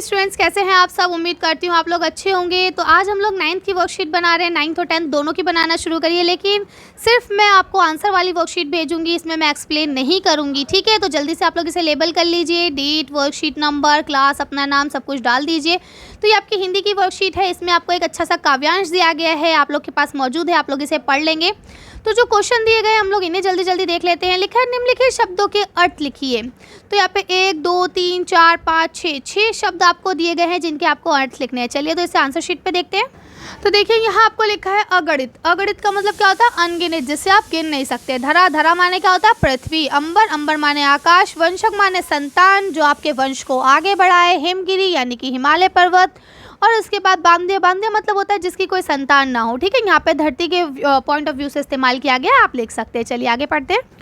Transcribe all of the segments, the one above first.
Students, कैसे हैं आप सब। उम्मीद करती हूँ आप लोग अच्छे होंगे। तो आज हम लोग 9th की वर्कशीट बना रहे हैं। 9th और 10th दोनों की बनाना शुरू करिए, लेकिन सिर्फ मैं आपको आंसर वाली वर्कशीट भेजूंगी, इसमें मैं एक्सप्लेन नहीं करूंगी, ठीक है। तो जल्दी से आप लोग इसे लेबल कर लीजिए, डेट, वर्कशीट नंबर, क्लास, अपना नाम, सब कुछ डाल दीजिए। तो ये आपकी हिंदी की वर्कशीट है, इसमें आपको एक अच्छा सा काव्यांश दिया गया है, आप लोग के पास मौजूद है, आप लोग इसे पढ़ लेंगे। तो जो क्वेश्चन दिए गए हम लोग इन्हें जल्दी जल्दी देख लेते हैं। लिखा है निम्नलिखित शब्दों के अर्थ लिखिए। तो यहाँ पे 1 2 3 4 5 6 शब्द आपको दिए गए हैं जिनके आपको अर्थ लिखने हैं। चलिए तो इसे आंसर शीट पे देखते हैं। तो देखिए यहाँ आपको लिखा है अगणित। अगणित का मतलब क्या होता है? अनगिनत, जिसे आप गिन नहीं सकते। धरा, धरा माने क्या होता है? पृथ्वी। अंबर, अंबर माने आकाश। वंशक माने संतान, जो आपके वंश को आगे बढ़ाए। हिमगिरी यानी कि हिमालय पर्वत। और उसके बाद बांध्य, बांध्य मतलब होता है जिसकी कोई संतान ना हो, ठीक है। यहाँ पे धरती के पॉइंट ऑफ व्यू से इस्तेमाल किया गया है, आप लिख सकते हैं। चलिए आगे पढ़ते हैं।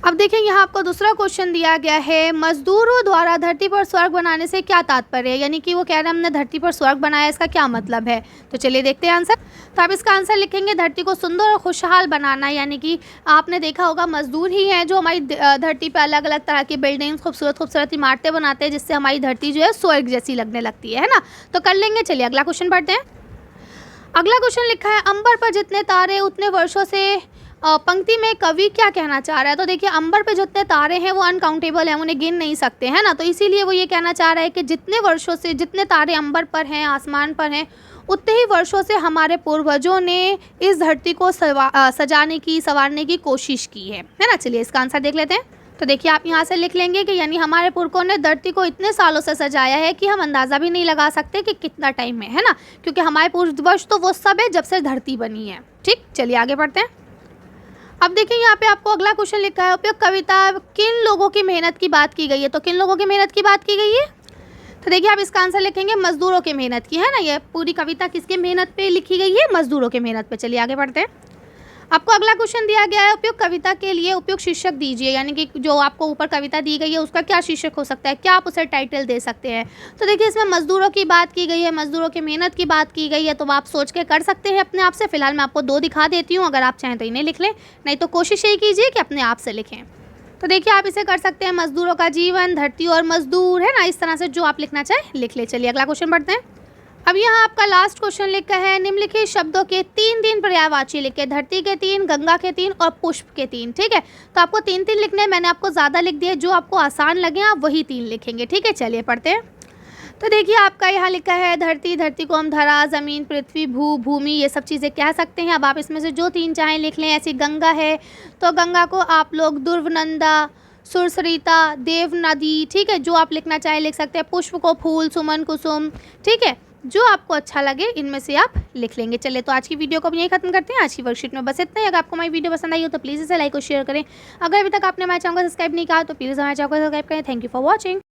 अब देखिए यहाँ आपको दूसरा क्वेश्चन दिया गया है, मजदूरों द्वारा धरती पर स्वर्ग बनाने से क्या तात्पर्य है? यानी कि वो कह रहे हैं हमने धरती पर स्वर्ग बनाया, इसका क्या मतलब है? तो चलिए देखते हैं आंसर। तो आप इसका आंसर लिखेंगे धरती को सुंदर और खुशहाल बनाना। यानी कि आपने देखा होगा मजदूर ही हैं जो हमारी धरती पर अलग अलग तरह की बिल्डिंग्स, खूबसूरत खूबसूरत इमारतें बनाते हैं, जिससे हमारी धरती जो है स्वर्ग जैसी लगने लगती है ना। तो कर लेंगे। चलिए अगला क्वेश्चन पढ़ते हैं। अगला क्वेश्चन लिखा है, अंबर पर जितने तारे उतने वर्षों से। पंक्ति में कवि क्या कहना चाह रहा है? तो देखिए अंबर पे जितने तारे हैं वो अनकाउंटेबल हैं, उन्हें गिन नहीं सकते, है ना। तो इसीलिए वो ये कहना चाह रहा है कि जितने वर्षों से जितने तारे अंबर पर हैं, आसमान पर हैं, उतने ही वर्षों से हमारे पूर्वजों ने इस धरती को सजाने की, संवारने की कोशिश की है ना। चलिए इसका आंसर देख लेते हैं। तो देखिए आप यहाँ से लिख लेंगे कि यानी हमारे पुरखों ने धरती को इतने सालों से सजाया है कि हम अंदाज़ा भी नहीं लगा सकते कि कितना टाइम है ना। क्योंकि हमारे पूर्वज तो वो सब है जब से धरती बनी है, ठीक। चलिए आगे पढ़ते हैं। अब देखिए यहाँ पे आपको अगला क्वेश्चन लिखा है, उपयुक्त कविता किन लोगों की मेहनत की बात की गई है? तो किन लोगों की मेहनत की बात की गई है? तो देखिए आप इसका आंसर लिखेंगे मजदूरों की मेहनत की, है ना। ये पूरी कविता किसके मेहनत पे लिखी गई है? मजदूरों की मेहनत पे। चलिए आगे बढ़ते हैं। आपको अगला क्वेश्चन दिया गया है, उपयुक्त कविता के लिए उपयुक्त शीर्षक दीजिए। यानी कि जो आपको ऊपर कविता दी गई है उसका क्या शीर्षक हो सकता है, क्या आप उसे टाइटल दे सकते हैं? तो देखिए इसमें मजदूरों की बात की गई है, मजदूरों की मेहनत की बात की गई है, तो आप सोच के कर सकते हैं अपने आप से। फिलहाल मैं आपको 2 दिखा देती हूँ, अगर आप चाहें तो इन्हें लिख लें, नहीं तो कोशिश यही कीजिए कि अपने आप से लिखें। तो देखिए आप इसे कर सकते हैं, मजदूरों का जीवन, धरती और मजदूर, है ना। इस तरह से जो आप लिखना चाहें लिख ले। चलिए अगला क्वेश्चन पढ़ते हैं। अब यहाँ आपका लास्ट क्वेश्चन लिखा है, निम्नलिखित शब्दों के 3 पर्यायवाची लिखे। धरती के 3, गंगा के 3 और पुष्प के 3, ठीक है। तो आपको 3 लिखने हैं, मैंने आपको ज़्यादा लिख दिया, जो आपको आसान लगे आप वही 3 लिखेंगे, ठीक है। चलिए पढ़ते हैं। तो देखिए आपका यहाँ लिखा है धरती, धरती को हम धरा, ज़मीन, पृथ्वी, भूमि, ये सब चीज़ें कह सकते हैं। अब आप इसमें से जो 3 चाहें लिख लें। ऐसी गंगा है तो गंगा को आप लोग दुर्वनंदा, सुरसरिता, देव नदी, ठीक है, जो आप लिखना चाहें लिख सकते हैं। पुष्प को फूल, सुमन, कुसुम, ठीक है, जो आपको अच्छा लगे इनमें से आप लिख लेंगे। चलिए तो आज की वीडियो को हम यही खत्म करते हैं। आज की वर्कशीट में बस इतना ही। अगर आपको हमारी वीडियो पसंद आई हो तो प्लीज़ इसे लाइक और शेयर करें। अगर अभी तक आपने हमारे चैनल को सब्सक्राइब नहीं किया तो प्लीज़ हमारे चैनल को सब्सक्राइब करें। Thank you for watching.